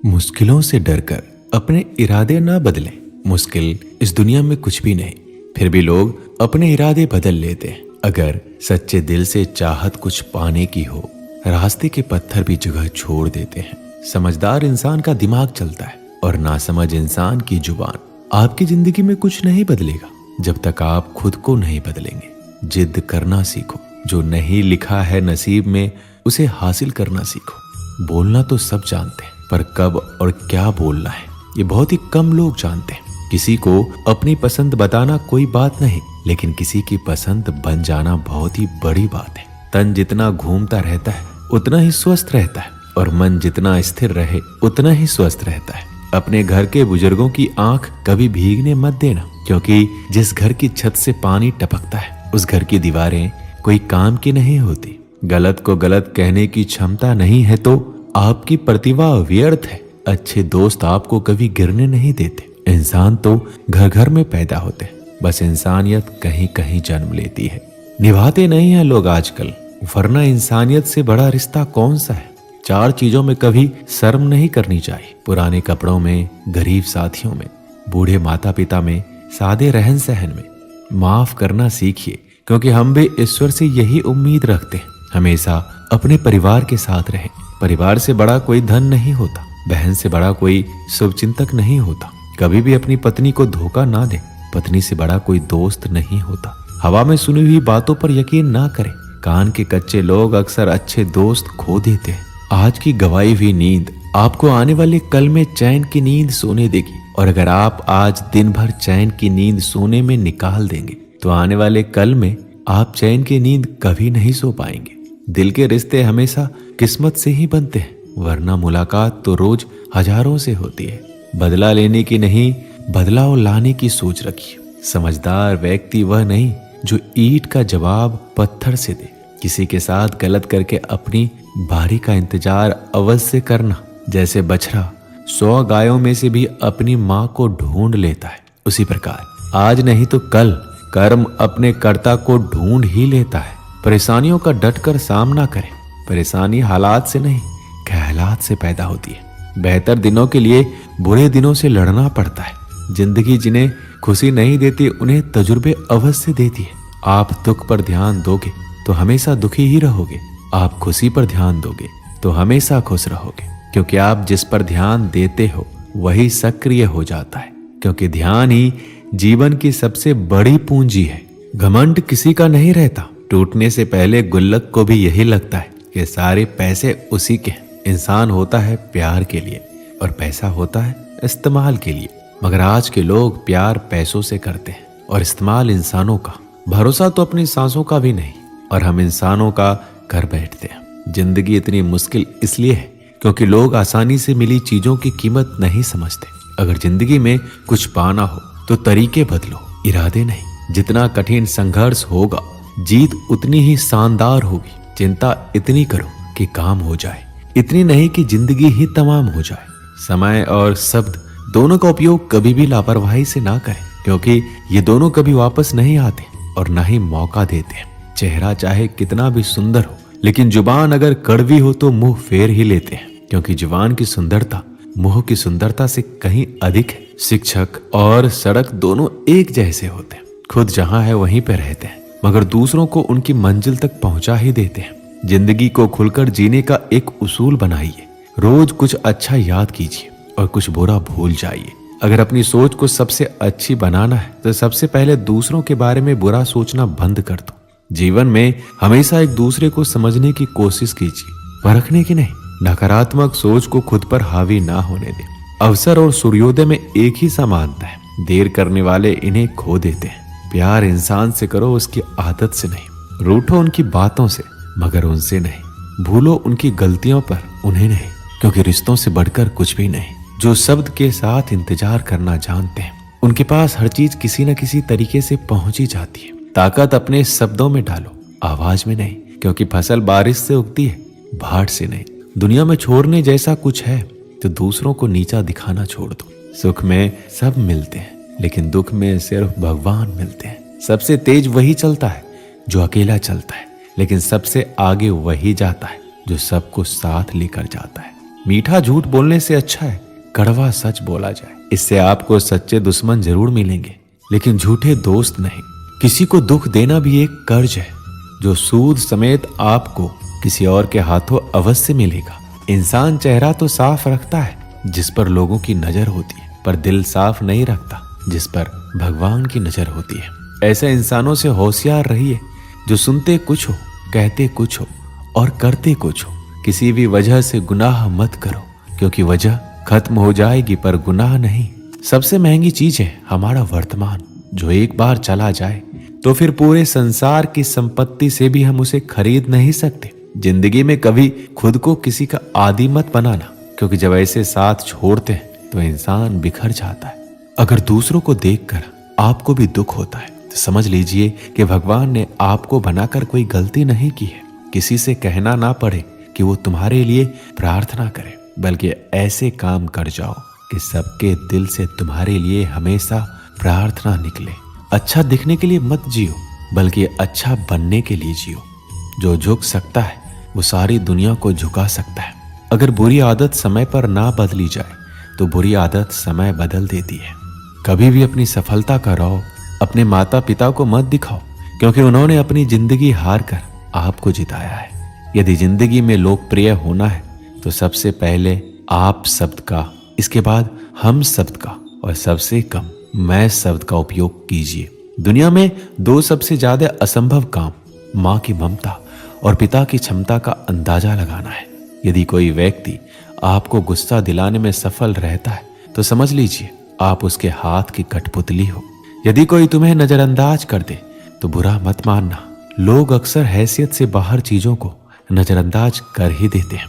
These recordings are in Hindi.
मुश्किलों से डरकर अपने इरादे ना बदलें। मुश्किल इस दुनिया में कुछ भी नहीं, फिर भी लोग अपने इरादे बदल लेते हैं। अगर सच्चे दिल से चाहत कुछ पाने की हो, रास्ते के पत्थर भी जगह छोड़ देते हैं। समझदार इंसान का दिमाग चलता है और नासमझ इंसान की जुबान। आपकी जिंदगी में कुछ नहीं बदलेगा जब तक आप खुद को नहीं बदलेंगे। जिद करना सीखो, जो नहीं लिखा है नसीब में उसे हासिल करना सीखो। बोलना तो सब जानते हैं, पर कब और क्या बोलना है ये बहुत ही कम लोग जानते हैं। किसी को अपनी पसंद बताना कोई बात नहीं, लेकिन किसी की पसंद बन जाना बहुत ही बड़ी बात है। तन जितना घूमता रहता है उतना ही स्वस्थ रहता है, और मन जितना स्थिर रहे उतना ही स्वस्थ रहता है। अपने घर के बुजुर्गों की आंख कभी भीगने मत देना, क्योंकि जिस घर की छत से पानी टपकता है उस घर की दीवारें कोई काम की नहीं होती। गलत को गलत कहने की क्षमता नहीं है तो आपकी प्रतिभा व्यर्थ है। अच्छे दोस्त आपको कभी गिरने नहीं देते। इंसान तो घर घर में पैदा होते हैं, बस इंसानियत कहीं कहीं जन्म लेती है। निभाते नहीं हैं लोग आजकल, वरना इंसानियत से बड़ा रिश्ता कौन सा है। 4 चीजों में कभी शर्म नहीं करनी चाहिए। पुराने कपड़ों में, गरीब साथियों में, बूढ़े माता पिता में, सादे रहन सहन में। माफ करना सीखिए, क्योंकि हम भी ईश्वर से यही उम्मीद रखते हैं। हमेशा अपने परिवार के साथ रहें। परिवार से बड़ा कोई धन नहीं होता, बहन से बड़ा कोई शुभचिंतक नहीं होता। कभी भी अपनी पत्नी को धोखा ना दे। पत्नी से बड़ा कोई दोस्त नहीं होता। हवा में सुनी हुई बातों पर यकीन ना करें। कान के कच्चे लोग अक्सर अच्छे दोस्त खो देते हैं। आज की गवाई हुई नींद आपको आने वाले कल में चैन की नींद सोने देगी, और अगर आप आज दिन भर चैन की नींद सोने में निकाल देंगे तो आने वाले कल में आप चैन की नींद कभी नहीं सो पाएंगे। दिल के रिश्ते हमेशा किस्मत से ही बनते हैं, वरना मुलाकात तो रोज हजारों से होती है। बदला लेने की नहीं, बदलाव लाने की सोच रखिए। समझदार व्यक्ति वह नहीं जो ईंट का जवाब पत्थर से दे। किसी के साथ गलत करके अपनी बारी का इंतजार अवश्य करना। जैसे बछड़ा 100 गायों में से भी अपनी माँ को ढूंढ लेता है, उसी प्रकार आज नहीं तो कल कर्म अपने कर्ता को ढूंढ ही लेता है। परेशानियों का डटकर सामना करें। परेशानी हालात से नहीं, ख्यालात से पैदा होती है। बेहतर दिनों के लिए बुरे दिनों से लड़ना पड़ता है। जिंदगी जिन्हें खुशी नहीं देती उन्हें तजुर्बे अवश्य देती है। आप दुख पर ध्यान दोगे तो हमेशा दुखी ही रहोगे। आप खुशी पर ध्यान दोगे तो हमेशा खुश रहोगे, क्योंकि आप जिस पर ध्यान देते हो वही सक्रिय हो जाता है। क्योंकि ध्यान ही जीवन की सबसे बड़ी पूंजी है। घमंड किसी का नहीं रहता। टूटने से पहले गुल्लक को भी यही लगता है कि सारे पैसे उसी के हैं। इंसान होता है प्यार के लिए और पैसा होता है इस्तेमाल के लिए, मगर आज के लोग प्यार पैसों से करते हैं और इस्तेमाल इंसानों का। भरोसा तो अपनी सांसों का भी नहीं, और हम इंसानों का कर बैठते हैं। जिंदगी इतनी मुश्किल इसलिए है क्योंकि लोग आसानी से मिली चीजों की कीमत नहीं समझते। अगर जिंदगी में कुछ पाना हो तो तरीके बदलो, इरादे नहीं। जितना कठिन संघर्ष होगा जीत उतनी ही शानदार होगी। चिंता इतनी करो कि काम हो जाए, इतनी नहीं कि जिंदगी ही तमाम हो जाए। समय और शब्द दोनों का उपयोग कभी भी लापरवाही से ना करें, क्योंकि ये दोनों कभी वापस नहीं आते और ना ही मौका देते हैं। चेहरा चाहे कितना भी सुंदर हो, लेकिन जुबान अगर कड़वी हो तो मुंह फेर ही लेते हैं, क्योंकि जुबान की सुंदरता मुंह की सुंदरता से कहीं अधिक है। शिक्षक और सड़क दोनों एक जैसे होते हैं। खुद जहां है वहीं पे रहते हैं, मगर दूसरों को उनकी मंजिल तक पहुंचा ही देते हैं। जिंदगी को खुलकर जीने का एक उसूल बनाइए। रोज कुछ अच्छा याद कीजिए और कुछ बुरा भूल जाइए। अगर अपनी सोच को सबसे अच्छी बनाना है तो सबसे पहले दूसरों के बारे में बुरा सोचना बंद कर दो। जीवन में हमेशा एक दूसरे को समझने की कोशिश कीजिए, परखने की नहीं। नकारात्मक सोच को खुद पर हावी ना होने दें। अवसर और सूर्योदय में एक ही समानता है। देर करने वाले इन्हें खो देते हैं। प्यार इंसान से करो, उसकी आदत से नहीं। रूठो उनकी बातों से, मगर उनसे नहीं। भूलो उनकी गलतियों पर, उन्हें नहीं, क्योंकि रिश्तों से बढ़कर कुछ भी नहीं। जो शब्द के साथ इंतजार करना जानते हैं उनके पास हर चीज किसी न किसी तरीके से पहुंची जाती है। ताकत अपने शब्दों में डालो, आवाज में नहीं, क्योंकि फसल बारिश से उगती है, बाढ़ से नहीं। दुनिया में छोड़ने जैसा कुछ है तो दूसरों को नीचा दिखाना छोड़ दो। सुख में सब मिलते हैं, लेकिन दुख में सिर्फ भगवान मिलते हैं। सबसे तेज वही चलता है जो अकेला चलता है, लेकिन सबसे आगे वही जाता है जो सबको साथ लेकर जाता है। मीठा झूठ बोलने से अच्छा है कड़वा सच बोला जाए। इससे आपको सच्चे दुश्मन जरूर मिलेंगे, लेकिन झूठे दोस्त नहीं। किसी को दुख देना भी एक कर्ज है जो सूद समेत आपको किसी और के हाथों अवश्य मिलेगा। इंसान चेहरा तो साफ रखता है जिस पर लोगों की नजर होती है, पर दिल साफ नहीं रखता जिस पर भगवान की नजर होती है। ऐसे इंसानों से होशियार रहिए जो सुनते कुछ हो, कहते कुछ हो और करते कुछ हो। किसी भी वजह से गुनाह मत करो, क्योंकि वजह खत्म हो जाएगी पर गुनाह नहीं। सबसे महंगी चीज है हमारा वर्तमान, जो एक बार चला जाए तो फिर पूरे संसार की संपत्ति से भी हम उसे खरीद नहीं सकते। जिंदगी में कभी खुद को किसी का आदी मत बनाना, क्योंकि जब ऐसे साथ छोड़ते हैं तो इंसान बिखर जाता है। अगर दूसरों को देखकर आपको भी दुख होता है तो समझ लीजिए कि भगवान ने आपको बनाकर कोई गलती नहीं की है। किसी से कहना ना पड़े कि वो तुम्हारे लिए प्रार्थना करे, बल्कि ऐसे काम कर जाओ कि सबके दिल से तुम्हारे लिए हमेशा प्रार्थना निकले। अच्छा दिखने के लिए मत जियो, बल्कि अच्छा बनने के लिए जियो। जो झुक सकता है वो सारी दुनिया को झुका सकता है। अगर बुरी आदत समय पर ना बदली जाए तो बुरी आदत समय बदल देती है। कभी भी अपनी सफलता का रौब अपने माता पिता को मत दिखाओ, क्योंकि उन्होंने अपनी जिंदगी हार कर आपको जिताया है। यदि जिंदगी में लोकप्रिय होना है तो सबसे पहले आप शब्द का, इसके बाद हम शब्द का और सबसे कम मैं शब्द का उपयोग कीजिए। दुनिया में दो सबसे ज्यादा असंभव काम माँ की ममता और पिता की क्षमता का अंदाजा लगाना है। यदि कोई व्यक्ति आपको गुस्सा दिलाने में सफल रहता है तो समझ लीजिए आप उसके हाथ की कठपुतली हो। यदि कोई तुम्हें नजरअंदाज कर दे तो बुरा मत मानना। लोग अक्सर हैसियत से बाहर चीजों को नजरअंदाज कर ही देते हैं।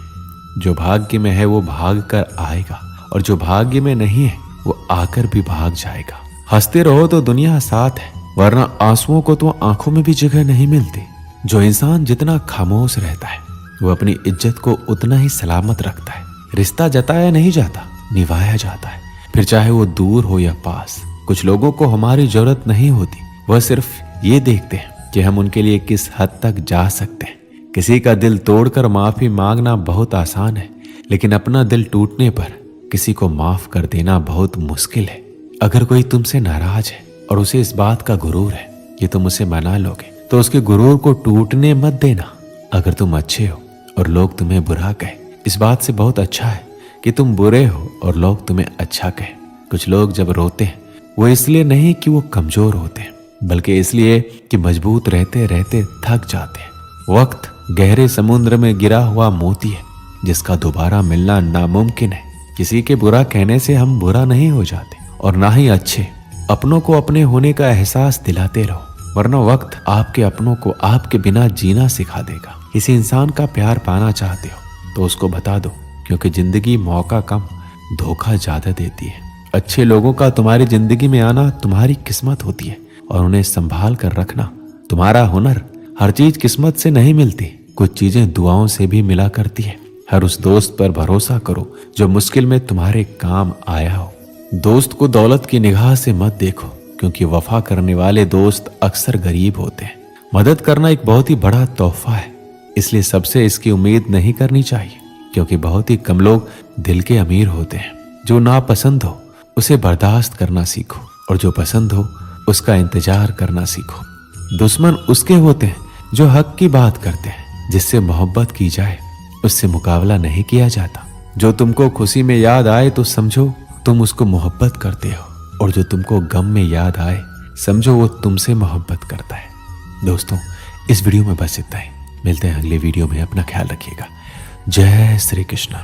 जो भाग्य में है वो भाग कर आएगा, और जो भाग्य में नहीं है वो आकर भी भाग जाएगा। हंसते रहो तो दुनिया साथ है, वरना आंसुओं को तो आंखों में भी जगह नहीं मिलती। जो इंसान जितना खामोश रहता है वो अपनी इज्जत को उतना ही सलामत रखता है। रिश्ता जताया नहीं जाता, निभाया जाता है, फिर चाहे वो दूर हो या पास। कुछ लोगों को हमारी जरूरत नहीं होती, वह सिर्फ ये देखते हैं कि हम उनके लिए किस हद तक जा सकते हैं। किसी का दिल तोड़कर माफी मांगना बहुत आसान है, लेकिन अपना दिल टूटने पर किसी को माफ कर देना बहुत मुश्किल है। अगर कोई तुमसे नाराज है और उसे इस बात का गुरूर है कि तुम उसे मना लोगे, तो उसके गुरूर को टूटने मत देना। अगर तुम अच्छे हो और लोग तुम्हें बुरा कहे, इस बात से बहुत अच्छा है कि तुम बुरे हो और लोग तुम्हें अच्छा कहे। कुछ लोग जब रोते हैं वो इसलिए नहीं कि वो कमजोर होते हैं, बल्कि इसलिए कि मजबूत रहते रहते थक जाते हैं। वक्त गहरे समुद्र में गिरा हुआ मोती है जिसका दोबारा मिलना नामुमकिन है। किसी के बुरा कहने से हम बुरा नहीं हो जाते, और ना ही अच्छे। अपनों को अपने होने का एहसास दिलाते रहो, वरना वक्त आपके अपनों को आपके बिना जीना सिखा देगा। किसी इंसान का प्यार पाना चाहते हो तो उसको बता दो, क्योंकि जिंदगी मौका कम धोखा ज्यादा देती है। अच्छे लोगों का तुम्हारी जिंदगी में आना तुम्हारी किस्मत होती है, और उन्हें संभाल कर रखना तुम्हारा हुनर। हर चीज किस्मत से नहीं मिलती, कुछ चीजें दुआओं से भी मिला करती है। हर उस दोस्त पर भरोसा करो जो मुश्किल में तुम्हारे काम आया हो। दोस्त को दौलत की निगाह से मत देखो, क्योंकि वफा करने वाले दोस्त अक्सर गरीब होते हैं। मदद करना एक बहुत ही बड़ा तोहफा है, इसलिए सबसे इसकी उम्मीद नहीं करनी चाहिए, क्योंकि बहुत ही कम लोग दिल के अमीर होते हैं। जो नापसंद हो उसे बर्दाश्त करना सीखो, और जो पसंद हो उसका इंतजार करना सीखो। दुश्मन उसके होते हैं जो हक की बात करते हैं। जिससे मोहब्बत की जाए उससे मुकाबला नहीं किया जाता। जो तुमको खुशी में याद आए तो समझो तुम उसको मोहब्बत करते हो, और जो तुमको गम में याद आए समझो वो तुमसे मोहब्बत करता है। दोस्तों, इस वीडियो में बस इतना ही। मिलते हैं अगले वीडियो में। अपना ख्याल रखिएगा। जय श्री कृष्ण।